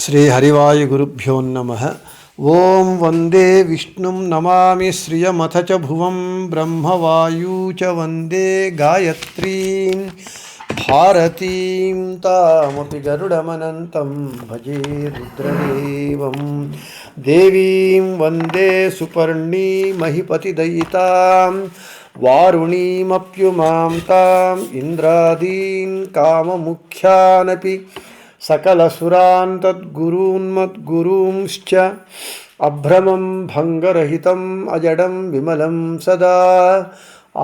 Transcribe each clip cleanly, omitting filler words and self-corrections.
శ్రీ హరివాయుగురుభ్యో నమః. ఓం వందే విష్ణుం నమామి శ్రియమథ చ భువం బ్రహ్మవాయూ చ వందే గాయత్రీం భారతీం తామపి గరుడమనంతం భజే రుద్రదేవం. దేవీం వందే సుపర్ణీమహిపతిదయితాం వారుణీమప్యుమాం తాం ఇంద్రాదీన్ కామముఖ్యానపి సకలసురాన్ తద్గురూన్మద్గురూంశ్చ అభ్రమం భంగరహితం అజడం విమలం సదా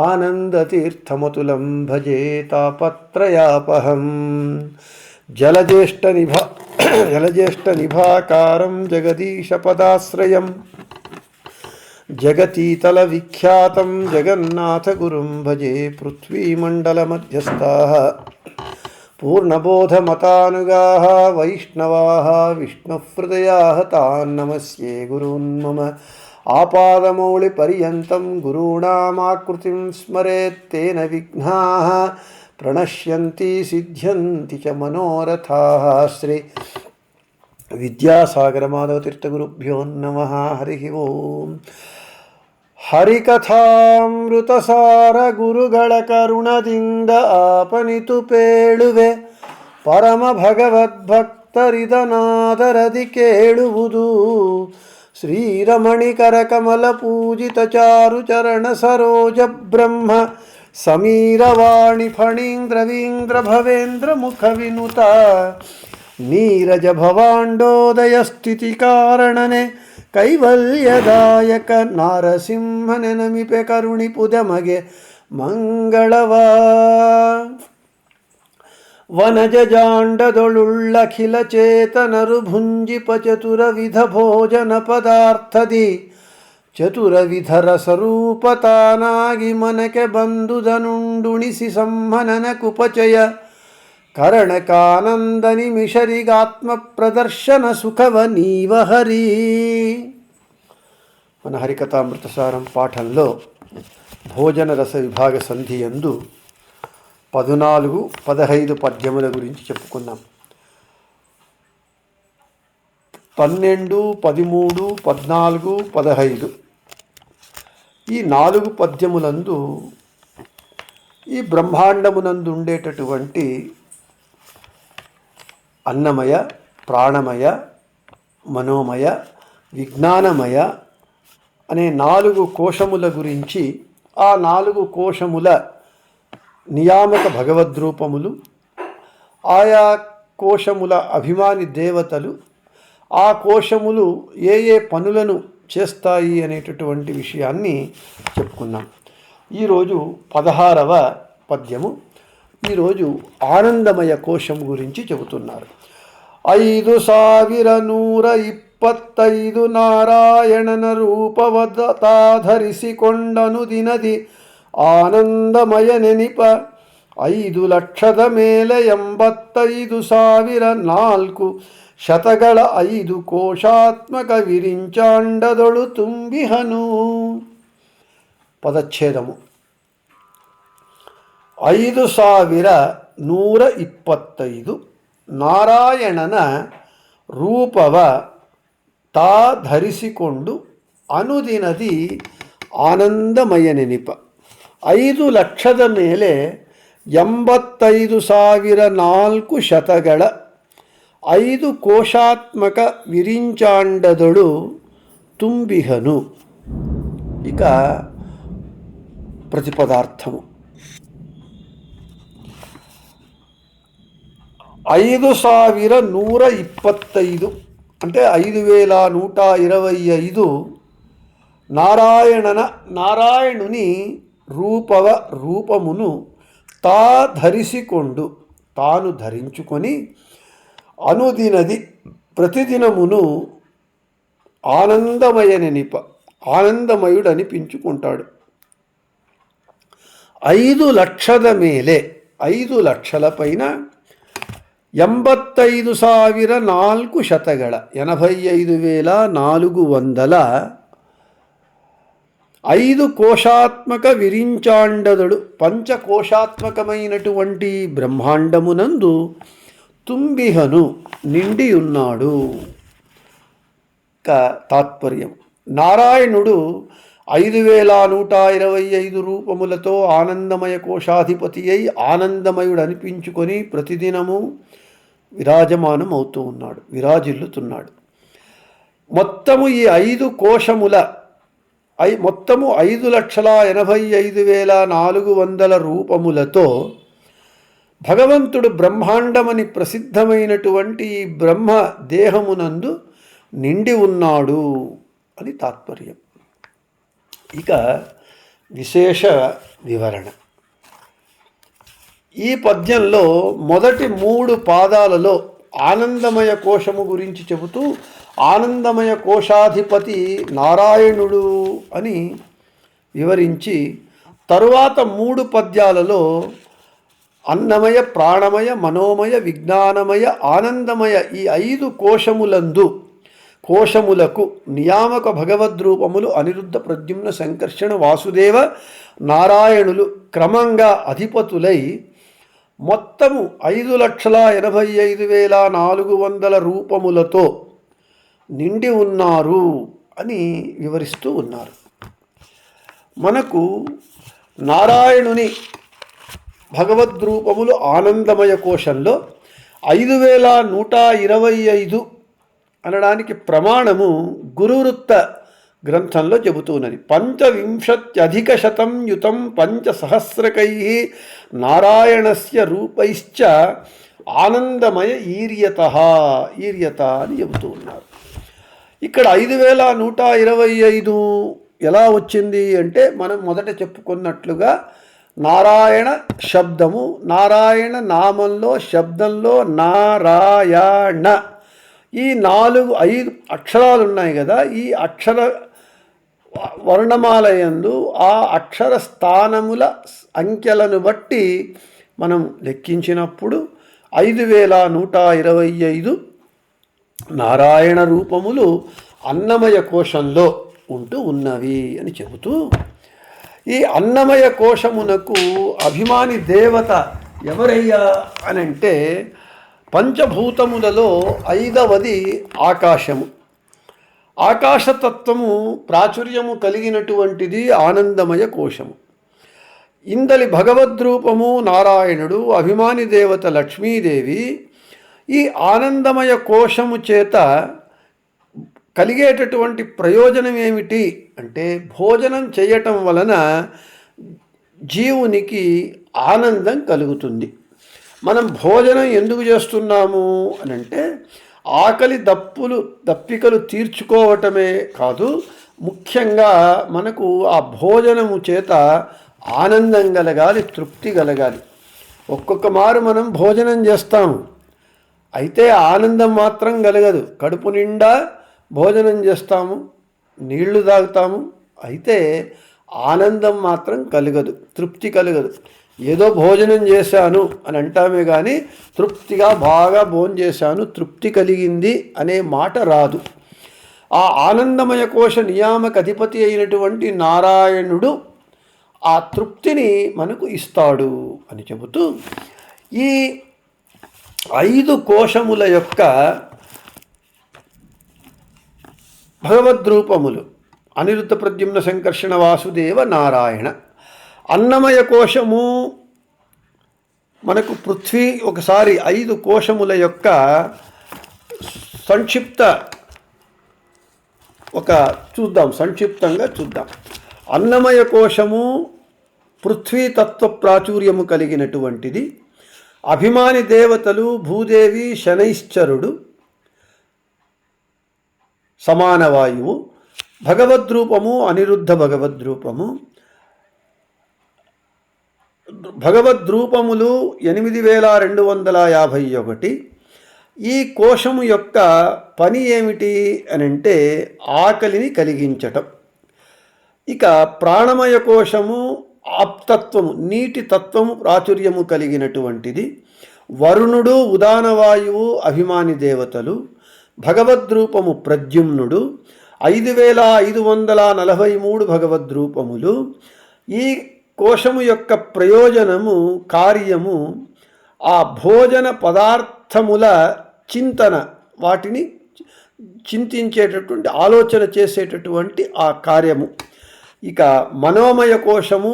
ఆనందతీర్థమతులం భజే తాపత్రయాపహం. జలజ్యేష్ఠనిభాకారం జగదీశపదాశ్రయం జగతీతల విఖ్యాతం జగన్నాథగురుం భజే. పృథ్వీమండలమధ్యస్థాః పూర్ణబోధమతానుగాః వైష్ణవాః విష్ణుహృదయాః తాన్ నమస్యే గురూన్ మమ. ఆపాదమౌళిపర్యంతం గురూణామాకృతిం స్మరేత్ తేన విఘ్నాః ప్రణశ్యంతి సిద్ధ్యంతి చ మనోరథాః. శ్రీ విద్యాసాగరమాధవతీర్థగురుభ్యో నమః. హరి ఓం. ಹರಿಕಥಾಮೃತಸಾರ ಗುರುಗಳ ಕರುಣದಿಂದ ಆಪನಿತು ಪೇಳುವೆ ಪರಮ ಭಗವದ್ಭಕ್ತರಿದನಾದರದಿ ಕೇಳುವುದು. ಶ್ರೀರಮಣಿಕರ ಕಮಲ ಪೂಜಿತ ಚಾರು ಚರಣ ಸರೋಜ ಬ್ರಹ್ಮ ಸಮೀರವಾಣಿ ಫಣೀಂದ್ರವೀಂದ್ರ ಭವೇಂದ್ರ ಮುಖ ವಿನುತ ನೀರಜ ಭವಾಂಡೋದಯ ಸ್ಥಿತಿ ಕಾರಣನೆ ಕೈವಲ್ಯದಾಯಕ ನಾರಸಿಂಹನೆ ನಮಿಪೆ ಕರುಣಿಪುದಮಗೆ ಮಂಗಳವ. ವನಜ ಜಾಂಡದೊಳುಳ್ಳಖಿಲ ಚೇತನರು ಭುಂಜಿಪ ಚತುರವಿಧ ಭೋಜನ ಪದಾರ್ಥದಿ ಚತುರವಿಧ ರಸರೂಪ ತಾನಾಗಿ ಮನಕ್ಕೆ ಬಂದುದನುಂಡುಣಿಸಿ ಸಂಹನನ ಕುಪಚಯ ಕರಣಕಾನಂದ ನಿಮಿಷರಿಗಾತ್ಮ ಪ್ರದರ್ಶನ ಸುಖವ ನೀವ ಹರಿ. మన హరికథామృతసారం పాఠంలో భోజన రస విభాగ సంధి యందు 14, 15 పద్యముల గురించి చెప్పుకున్నాం. 12, 13, 14, 15 ఈ 4 పద్యములందు ఈ బ్రహ్మాండమునందు ఉండేటటువంటి అన్నమయ, ప్రాణమయ, మనోమయ, విజ్ఞానమయ అనే 4 కోశముల గురించి, ఆ 4 కోశముల నియామక భగవద్రూపములు, ఆయా కోశముల అభిమాని దేవతలు, ఆ కోశములు ఏ ఏ పనులను చేస్తాయి అనేటటువంటి విషయాన్ని చెప్పుకున్నాం. ఈరోజు 16వ పద్యము. ఈరోజు ఆనందమయ కోశం గురించి చెబుతున్నారు. 5125 నారాయణన రూపవతాధరిసికొండను దినది ఆనందమయ నెనిప 5,00,000 ಮೇಲೆ 85,004 ಶತಗಳ 5 ಕೋಶಾತ್ಮಕ ವಿರಿಂಚಾಂಡದೊಳು ತುಂಬಿಹನು. ಪದಚ್ಛೇದము. 5125 ನಾರಾಯಣನ ರೂಪವ ತಾ ಧರಿಸಿಕೊಂಡು ಅನುದಿನದಿ ಆನಂದಮಯನೆನಿಪ 5,00,000 ಮೇಲೆ 85,004 ಶತಗಳ 5 ಕೋಶಾತ್ಮಕ ವಿರಿಂಚಾಂಡದೊಳು ತುಂಬಿಹನು. ఇక ప్రతిపదార్థము. 5125 అంటే 5125 నారాయణుని రూపమును తా ధరిసికొండు తాను ధరించుకొని అనుదినది ప్రతిదినమును ఆనందమయననిప ఆనందమయుడు అనిపించుకుంటాడు. 5,00,000 ಮೇಲೆ 5,00,000 పైన 85,004 ಶತಗಳ 85,400 5 కోశాత్మక విరించాండదుడు పంచకోశాత్మకమైనటువంటి బ్రహ్మాండమునందు తుంబిహను నిండి ఉన్నాడు. తాత్పర్యం: నారాయణుడు 5125 రూపములతో ఆనందమయ కోశాధిపతి అయి ఆనందమయుడు అనిపించుకొని ప్రతిదినము విరాజమానం అవుతూ ఉన్నాడు, విరాజిల్లుతున్నాడు. మొత్తము ఈ 5 కోశముల మొత్తము 5,85,400 రూపములతో భగవంతుడు బ్రహ్మాండమని ప్రసిద్ధమైనటువంటి ఈ బ్రహ్మ దేహమునందు నిండి ఉన్నాడు అని తాత్పర్యం. ఇక విశేష వివరణ. ఈ పద్యంలో మొదటి 3 పాదాలలో ఆనందమయ కోశము గురించి చెబుతూ ఆనందమయ కోశాధిపతి నారాయణుడు అని వివరించి, తరువాత 3 పద్యాలలో అన్నమయ, ప్రాణమయ, మనోమయ, విజ్ఞానమయ, ఆనందమయ ఈ 5 కోశములకు నియామక భగవద్రూపములు అనిరుద్ధ, ప్రద్యుమ్న, సంకర్షణ, వాసుదేవ, నారాయణులు క్రమంగా అధిపతులై మొత్తము 5,85,400 రూపములతో నిండి ఉన్నారు అని వివరిస్తూ ఉన్నారు. మనకు నారాయణుని భగవద్రూపములు ఆనందమయ కోశంలో 5,125 అనడానికి ప్రమాణము గురువృత్త గ్రంథంలో చెబుతున్నది. 25,000 యుతం 5,000 నారాయణస్య రూపైశ్చ ఆనందమయ ఈర్యత అని చెబుతూ ఉన్నారు. ఇక్కడ 5,125 ఎలా వచ్చింది అంటే, మనం మొదట చెప్పుకున్నట్లుగా నారాయణ శబ్దము, నారాయణ నామంలో శబ్దంలో నారాయణ ఈ 5 అక్షరాలు ఉన్నాయి కదా, ఈ అక్షర వర్ణమాలయందు ఆ అక్షర స్థానముల అంకెలను బట్టి మనం లెక్కించినప్పుడు 5,125 నారాయణ రూపములు అన్నమయ కోశంలో ఉంటూ ఉన్నవి అని చెబుతూ, ఈ అన్నమయ కోశమునకు అభిమాని దేవత ఎవరయ్యా అనంటే, పంచభూతములలో 5వది ఆకాశము. ఆకాశతత్వము ప్రాచుర్యము కలిగినటువంటిది ఆనందమయ కోశము. ఇందలి భగవద్రూపము నారాయణుడు, అభిమాని దేవత లక్ష్మీదేవి. ఈ ఆనందమయ కోశము చేత కలిగేటటువంటి ప్రయోజనం ఏమిటి అంటే, భోజనం చేయటం వలన జీవునికి ఆనందం కలుగుతుంది. మనం భోజనం ఎందుకు చేస్తున్నాము అని అంటే, ఆకలి దప్పికలు తీర్చుకోవటమే కాదు, ముఖ్యంగా మనకు ఆ భోజనము చేత ఆనందం కలగాలి, తృప్తి కలగాలి. ఒక్కొక్క మారు మనం భోజనం చేస్తాము, అయితే ఆనందం మాత్రం కలగదు. కడుపు నిండా భోజనం చేస్తాము, నీళ్లు తాగుతాము, అయితే ఆనందం మాత్రం కలగదు, తృప్తి కలగదు. ఏదో భోజనం చేశాను అని అంటామే కానీ తృప్తిగా బాగా భోజనం చేశాను, తృప్తి కలిగింది అనే మాట రాదు. ఆ ఆనందమయ కోశ నియామక అధిపతి అయినటువంటి నారాయణుడు ఆ తృప్తిని మనకు ఇస్తాడు అని చెబుతూ, ఈ 5 కోశముల యొక్క భగవద్రూపములు అనిరుద్ధ, ప్రద్యుమ్న, సంకర్షణ, వాసుదేవ, నారాయణ. అన్నమయ కోశము మనకు పృథ్వీ. ఒకసారి 5 కోశముల యొక్క సంక్షిప్తంగా చూద్దాం. అన్నమయ కోశము పృథ్వీతత్వ ప్రాచుర్యము కలిగినటువంటిది. అభిమాని దేవతలు భూదేవి, శనైశ్చరుడు, సమానవాయువు. భగవద్రూపము అనిరుద్ధ భగవద్రూపము. భగవద్రూపములు 8,251. ఈ కోశము యొక్క పని ఏమిటి అని అంటే, ఆకలిని కలిగించటం. ఇక ప్రాణమయ కోశము ఆప్తత్వము, నీటి తత్వము ప్రాచుర్యము కలిగినటువంటిది. వరుణుడు, ఉదానవాయువు అభిమాని దేవతలు. భగవద్రూపము ప్రద్యుమ్నుడు. 5,543 భగవద్రూపములు. ఈ కోశము యొక్క ప్రయోజనము, కార్యము ఆ భోజన పదార్థ పదార్థముల చింతన, వాటిని చింతించేటటువంటి ఆలోచన చేసేటటువంటి ఆ కార్యము. ఇక మనోమయ కోశము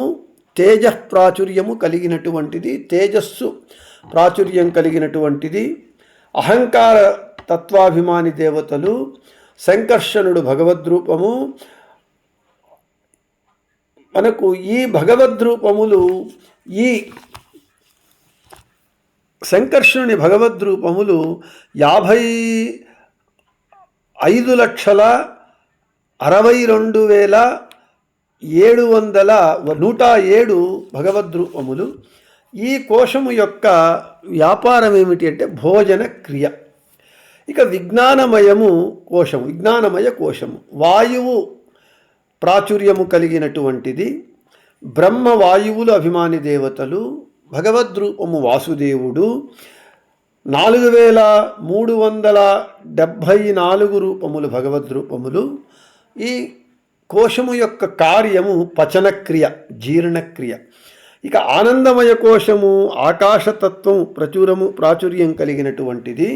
తేజ ప్రాచుర్యము కలిగినటువంటిది, తేజస్సు ప్రాచుర్యం కలిగినటువంటిది. అహంకార తత్వాభిమాని దేవతలు, సంకర్షణుడు భగవద్రూపము. మనకు ఈ భగవద్రూపములు, ఈ సంకర్షణుని భగవద్రూపములు 55,62,107 భగవద్రూపములు. ఈ కోశము యొక్క వ్యాపారం ఏమిటి అంటే భోజన క్రియ. ఇక విజ్ఞానమయము కోశము, విజ్ఞానమయ కోశము వాయువు ప్రాచుర్యము కలిగినటువంటిది. బ్రహ్మ వాయువులు అభిమాని దేవతలు, భగవద్రూపము వాసుదేవుడు. 4,374 రూపములు భగవద్రూపములు. ఈ కోశము యొక్క కార్యము పచనక్రియ, జీర్ణక్రియ. ఇక ఆనందమయ కోశము ఆకాశతత్వం ప్రాచుర్యం కలిగినటువంటిది.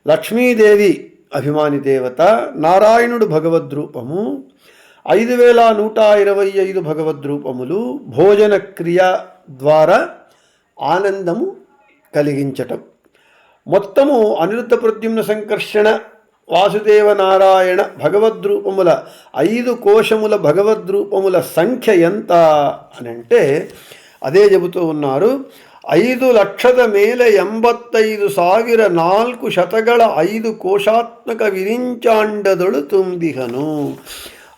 లక్ష్మీదేవి అభిమాని దేవత, నారాయణుడు భగవద్రూపము. 5,125 భగవద్రూపములు. భోజన క్రియ ద్వారా ఆనందము కలిగించటం. మొత్తము అనిరుద్ధ ప్రద్యుమ్న సంకర్షణ వాసుదేవ నారాయణ భగవద్రూపముల 5 కోశముల భగవద్రూపముల సంఖ్య ఎంత అని అంటే అదే చెబుతూ ఉన్నారు. 5,85,4 శతಗಳ 5 కోశాత్మక విరించాండదొಳು తుందిహను.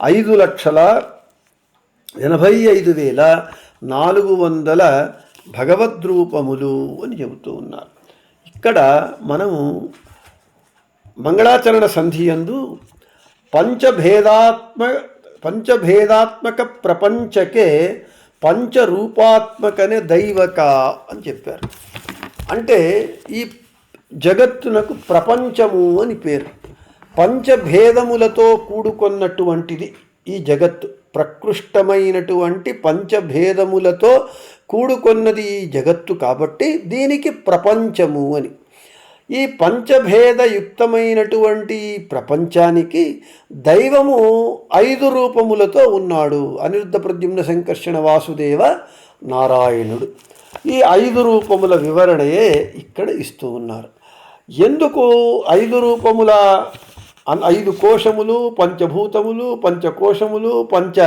5,85,400 భగవద్రూపములు అని చెబుతూ ఉన్నారు. ఇక్కడ మనము మంగళాచరణ సంధియందు పంచభేదాత్మక ప్రపంచకే పంచరూపాత్మకనే దైవక అని చెప్పారు. అంటే ఈ జగత్తునకు ప్రపంచము అని పేరు. పంచభేదములతో కూడుకొన్నటువంటిది ఈ జగత్తు. ప్రకృష్టమైనటువంటి పంచభేదములతో కూడుకొన్నది ఈ జగత్తు కాబట్టి దీనికి ప్రపంచము అని. ఈ పంచభేదయుక్తమైనటువంటి ఈ ప్రపంచానికి దైవము 5 రూపములతో ఉన్నాడు. అనిరుద్ధ ప్రద్యుమ్న సంకర్షణ వాసుదేవ నారాయణుడు. ఈ 5 రూపముల వివరణయే ఇక్కడ ఇస్తూ ఉన్నారు. ఎందుకు 5 రూపముల, 5 కోశములు, పంచభూతములు, పంచకోశములు, పంచ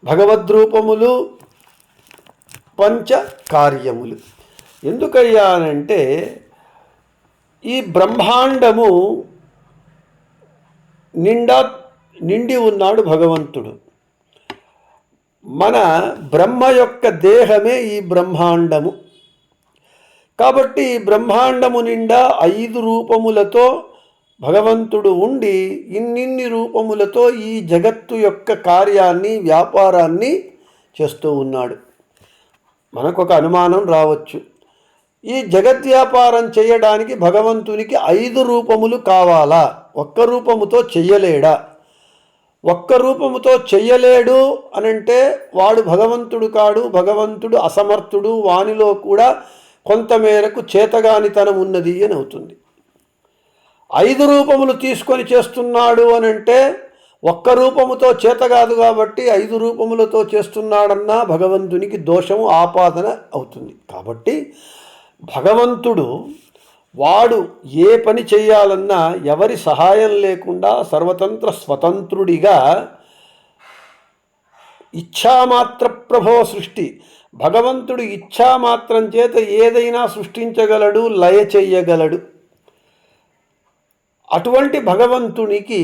భగవద్రూపములు, పంచ కార్యములు ఎందుకయ్యా అనంటే ఈ బ్రహ్మాండము నిండి ఉన్నాడు భగవంతుడు. మన బ్రహ్మ యొక్క దేహమే ఈ బ్రహ్మాండము. కాబట్టి బ్రహ్మాండము నిండా 5 రూపములతో భగవంతుడు ఉండి ఇన్నిన్ని రూపములతో ఈ జగత్తు యొక్క కార్యాన్ని, వ్యాపారాన్ని చేస్తూ ఉన్నాడు. మనకొక అనుమానం రావచ్చు, ఈ జగద్వ్యాపారం చేయడానికి భగవంతునికి 5 రూపములు కావాలా? ఒక్క రూపముతో చెయ్యలేడా? ఒక్క రూపముతో చెయ్యలేడు అనంటే వాడు భగవంతుడు కాడు, భగవంతుడు అసమర్థుడు, వానిలో కూడా కొంతమేరకు చేతగానితనం ఉన్నది అని అవుతుంది. 5 రూపములు తీసుకొని చేస్తున్నాడు అనంటే ఒక్క రూపముతో చేత కాదు కాబట్టి 5 రూపములతో చేస్తున్నాడన్నా భగవంతునికి దోషము, ఆపాదన అవుతుంది. కాబట్టి భగవంతుడు వాడు ఏ పని చేయాలన్నా ఎవరి సహాయం లేకుండా సర్వతంత్ర స్వతంత్రుడిగా ఇచ్ఛామాత్ర ప్రభో సృష్టి. భగవంతుడు ఇచ్ఛామాత్రం చేత ఏదైనా సృష్టించగలడు, లయ చెయ్యగలడు. అటువంటి భగవంతునికి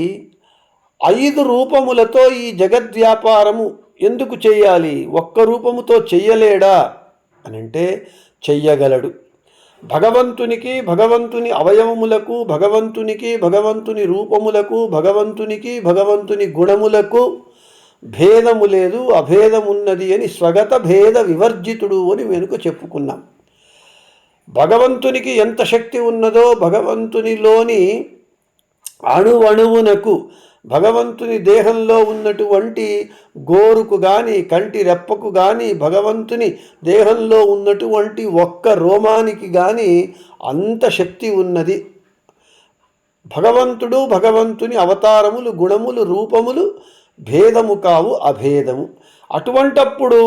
5 రూపములతో ఈ జగద్వ్యాపారము ఎందుకు చేయాలి? ఒక్క రూపముతో చెయ్యలేడా అనంటే చెయ్యగలడు. భగవంతునికి, భగవంతుని అవయవములకు, భగవంతునికి, భగవంతుని రూపములకు, భగవంతునికి, భగవంతుని గుణములకు భేదము లేదు, అభేదమున్నది అని స్వగత భేద వివర్జితుడు అని వెనుక చెప్పుకున్నాం. భగవంతునికి ఎంత శక్తి ఉన్నదో భగవంతునిలోని అణువణువునకు, భగవంతుని దేహంలో ఉన్నటువంటి గోరుకు కానీ, కంటి రెప్పకు కానీ, భగవంతుని దేహంలో ఉన్నటువంటి ఒక్క రోమానికి కానీ అంత శక్తి ఉన్నది. భగవంతుడు, భగవంతుని అవతారములు, గుణములు, రూపములు భేదము కావు, అభేదము. అటువంటప్పుడు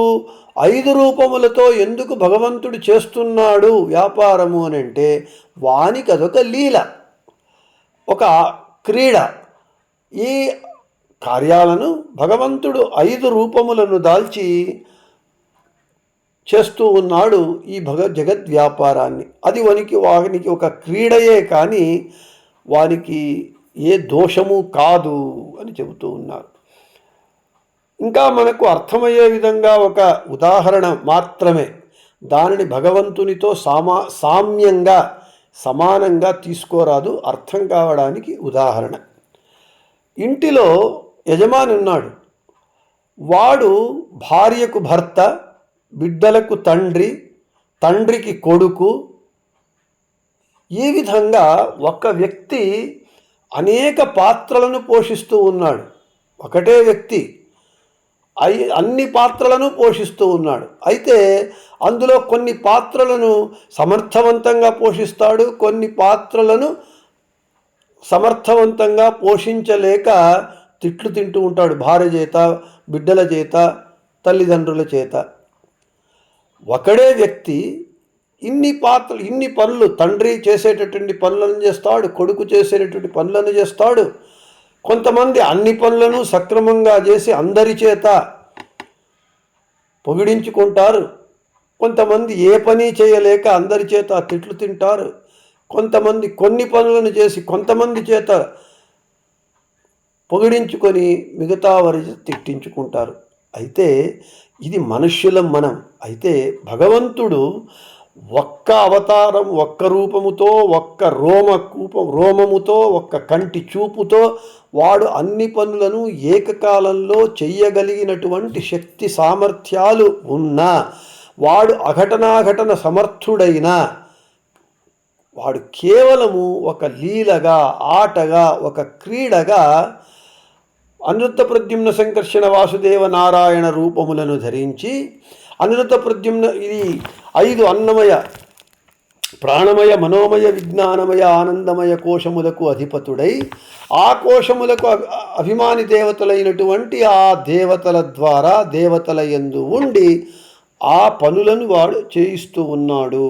5 రూపములతో ఎందుకు భగవంతుడు చేస్తున్నాడు వ్యాపారము అని అంటే, వానికి అదొక లీల, ఒక క్రీడ. ఈ కార్యాలను భగవంతుడు 5 రూపములను దాల్చి చేస్తూ ఉన్నాడు ఈ జగద్ వ్యాపారాన్ని. అది వానికి ఒక క్రీడయే కానీ వానికి ఏ దోషము కాదు అని చెబుతూ ఉన్నారు. ఇంకా మనకు అర్థమయ్యే విధంగా ఒక ఉదాహరణ మాత్రమే, దానిని భగవంతునితో సామ్యంగా సమానంగా తీసుకోరాదు, అర్థం కావడానికి ఉదాహరణ. ఇంటిలో యజమాని ఉన్నాడు. వాడు భార్యకు భర్త, బిడ్డలకు తండ్రి, తండ్రికి కొడుకు. ఈ విధంగా ఒక వ్యక్తి అనేక పాత్రలను పోషిస్తూ ఉన్నాడు. ఒకటే వ్యక్తి అన్ని పాత్రలను పోషిస్తూ ఉన్నాడు. అయితే అందులో కొన్ని పాత్రలను సమర్థవంతంగా పోషిస్తాడు, కొన్ని పాత్రలను సమర్థవంతంగా పోషించలేక తిట్లు తింటూ ఉంటాడు, భార్య చేత, బిడ్డల చేత, తల్లిదండ్రుల చేత. ఒకడే వ్యక్తి ఇన్ని పనులు, తండ్రి చేసేటటువంటి పనులను చేస్తాడు, కొడుకు చేసేటటువంటి పనులను చేస్తాడు. కొంతమంది అన్ని పనులను సక్రమంగా చేసి అందరి చేత పొగిడించుకుంటారు. కొంతమంది ఏ పని చేయలేక అందరి చేత తిట్లు తింటారు. కొంతమంది కొన్ని పనులను చేసి కొంతమంది చేత పొగిడించుకొని మిగతా వారి తిట్టించుకుంటారు. అయితే ఇది మనుష్యులం మనం. అయితే భగవంతుడు ఒక్క అవతారం, ఒక్క రూపముతో, ఒక్క రోమముతో, ఒక్క కంటి చూపుతో వాడు అన్ని పనులను ఏకకాలంలో చెయ్యగలిగినటువంటి శక్తి సామర్థ్యాలు ఉన్నా, వాడు అఘటనాఘటన సమర్థుడైన వాడు కేవలము ఒక లీలగా, ఆటగా, ఒక క్రీడగా అనిరుద్ధ ప్రద్యుమ్న సంకర్షణ వాసుదేవ నారాయణ రూపములను ధరించి, అనిరుద్ధ ప్రద్యుమ్న ఇది 5 అన్నమయ, ప్రాణమయ, మనోమయ, విజ్ఞానమయ, ఆనందమయ కోశములకు అధిపతుడై, ఆ కోశములకు అభిమాని దేవతలైనటువంటి ఆ దేవతల ద్వారా దేవతల యందు ఉండి ఆ పనులను వాడు చేయిస్తూ ఉన్నాడు.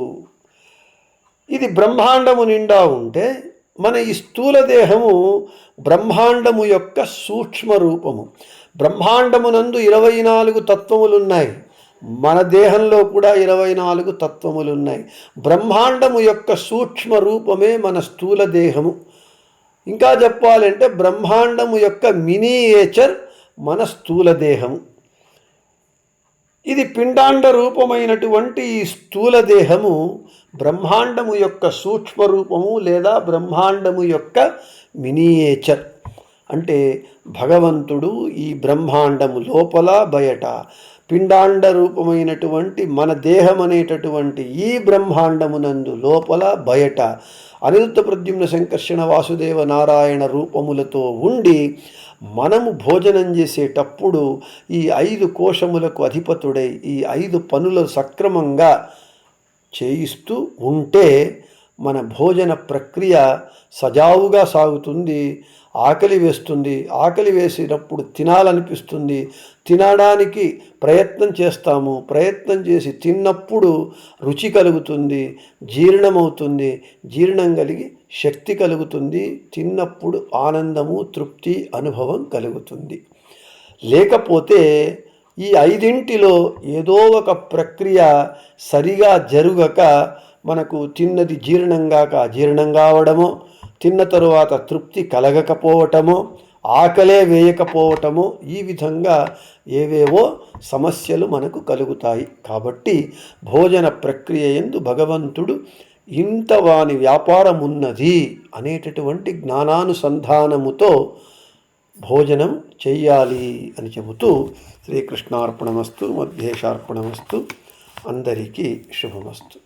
ఇది బ్రహ్మాండము నిండా ఉంటే, మన ఈ స్థూల దేహము బ్రహ్మాండము యొక్క సూక్ష్మ రూపము. బ్రహ్మాండమునందు 24 తత్వములున్నాయి. మన దేహంలో కూడా 24 తత్వములున్నాయి. బ్రహ్మాండము యొక్క సూక్ష్మ రూపమే మన స్థూల దేహము. ఇంకా చెప్పాలంటే బ్రహ్మాండము యొక్క మినియేచర్ మన స్థూల దేహము. ఇది పిండాండ రూపమైనటువంటి ఈ స్థూల దేహము బ్రహ్మాండము యొక్క సూక్ష్మ రూపము లేదా బ్రహ్మాండము యొక్క మినియేచర్. అంటే భగవంతుడు ఈ బ్రహ్మాండము లోపల బయట పిండాండ రూపమైనటువంటి మన దేహం అనేటటువంటి ఈ బ్రహ్మాండమునందు లోపల బయట అనిరుద్ధ ప్రద్యుమ్న సంకర్షణ వాసుదేవ నారాయణ రూపములతో ఉండి మనము భోజనం చేసేటప్పుడు ఈ 5 కోశములకు అధిపతుడై ఈ 5 పనులు సక్రమంగా చేయిస్తూ ఉంటే మన భోజన ప్రక్రియ సజావుగా సాగుతుంది. ఆకలి వేస్తుంది, ఆకలి వేసినప్పుడు తినాలనిపిస్తుంది, తినడానికి ప్రయత్నం చేస్తాము, ప్రయత్నం చేసి తిన్నప్పుడు రుచి కలుగుతుంది, జీర్ణమవుతుంది, జీర్ణం కలిగి శక్తి కలుగుతుంది, తిన్నప్పుడు ఆనందము, తృప్తి, అనుభవం కలుగుతుంది. లేకపోతే ఈ 5 ఏదో ఒక ప్రక్రియ సరిగా జరుగక మనకు తిన్నది జీర్ణం కావడమో, తిన్న తరువాత తృప్తి కలగకపోవటమో, ఆకలే వేయకపోవటమో, ఈ విధంగా ఏవేవో సమస్యలు మనకు కలుగుతాయి. కాబట్టి భోజన ప్రక్రియ యందు భగవంతుడు ఇంత వాని వ్యాపారం ఉన్నది అనేటటువంటి జ్ఞానానుసంధానముతో భోజనం చెయ్యాలి అని చెబుతూ శ్రీకృష్ణార్పణమస్తు, మధ్యేశార్పణమస్తు. అందరికీ శుభమస్తు.